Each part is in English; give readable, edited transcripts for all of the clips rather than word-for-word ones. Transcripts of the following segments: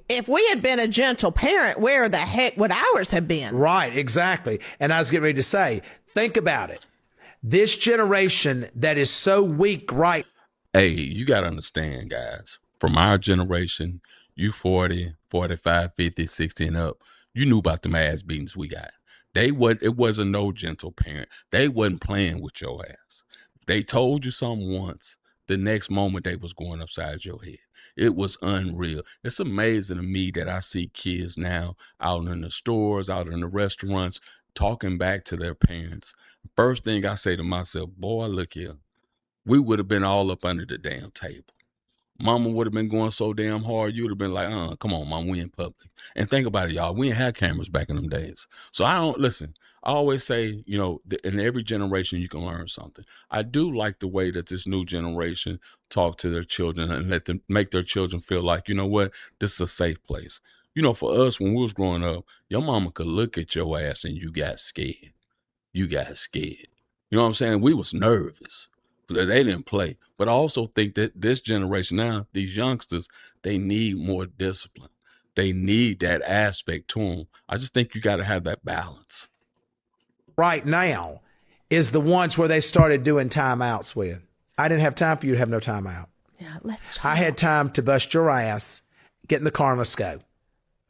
if we had been a gentle parent, where the heck would ours have been? Right, exactly. And I was getting ready to say, think about it. This generation that is so weak, right? Hey, you got to understand, guys, from our generation, you 40, 45, 50, 60 and up, you knew about the ass beatings we got. It wasn't no gentle parent. They wasn't playing with your ass. They told you something once. The next moment they was going upside your head. It was unreal. It's amazing to me that I see kids now out in the stores, out in the restaurants, talking back to their parents. First thing I say to myself, boy, look here. We would have been all up under the damn table. Mama would have been going so damn hard, you would have been like, come on, Mom, we in public. And think about it, y'all. We ain't had cameras back in them days. So I always say, in every generation you can learn something. I do like the way that this new generation talk to their children and let them make their children feel like, you know what, this is a safe place. For us, when we was growing up, your mama could look at your ass and you got scared. You got scared. You know what I'm saying? We was nervous. They didn't play. But I also think that this generation now, these youngsters, they need more discipline. They need that aspect to them. I just think you got to have that balance. Right now is the ones where they started doing timeouts with. I didn't have time for you to have no timeout. Yeah, let's talk. I had time to bust your ass, get in the car and let's go.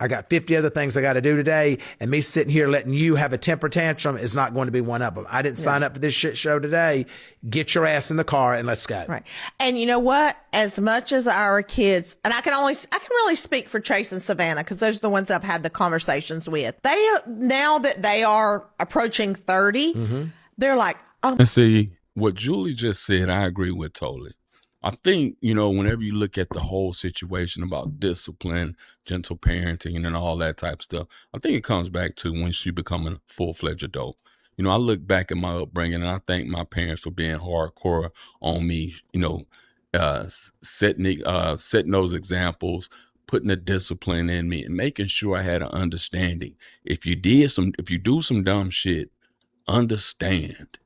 I got 50 other things I got to do today, and me sitting here letting you have a temper tantrum is not going to be one of them. I didn't sign up for this shit show today. Get your ass in the car and let's go. Right. And you know what? As much as our kids, and I can really speak for Chase and Savannah because those are the ones I've had the conversations with. Now that they are approaching 30, they're like, oh. And see, what Julie just said, I agree with totally. I think, whenever you look at the whole situation about discipline, gentle parenting, and all that type of stuff, I think it comes back to when she become a full-fledged adult. I look back at my upbringing, and I thank my parents for being hardcore on me, setting those examples, putting the discipline in me, and making sure I had an understanding. If you do some dumb shit, understand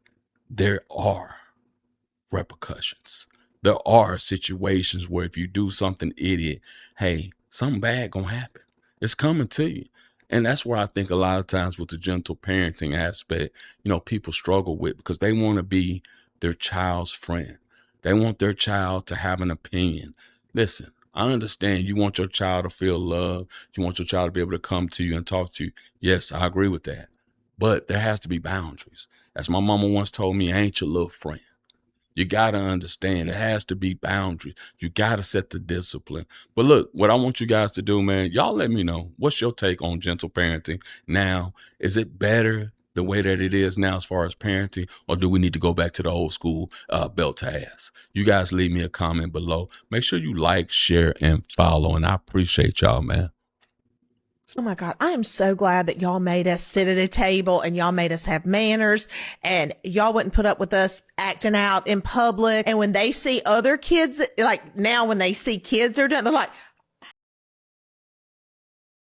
there are repercussions. There are situations where if you do something idiot, hey, something bad gonna happen. It's coming to you. And that's where I think a lot of times with the gentle parenting aspect, people struggle with because they want to be their child's friend. They want their child to have an opinion. Listen, I understand you want your child to feel love. You want your child to be able to come to you and talk to you. Yes, I agree with that. But there has to be boundaries. As my mama once told me, I ain't your little friend. You got to understand it has to be boundaries. You got to set the discipline. But look, what I want you guys to do, man, y'all let me know. What's your take on gentle parenting now? Is it better the way that it is now as far as parenting, or do we need to go back to the old school belt to ass? You guys leave me a comment below. Make sure you like, share, and follow. And I appreciate y'all, man. Oh my God, I am so glad that y'all made us sit at a table and y'all made us have manners and y'all wouldn't put up with us acting out in public. And when they see other kids, like now when they see kids are doing, they're like,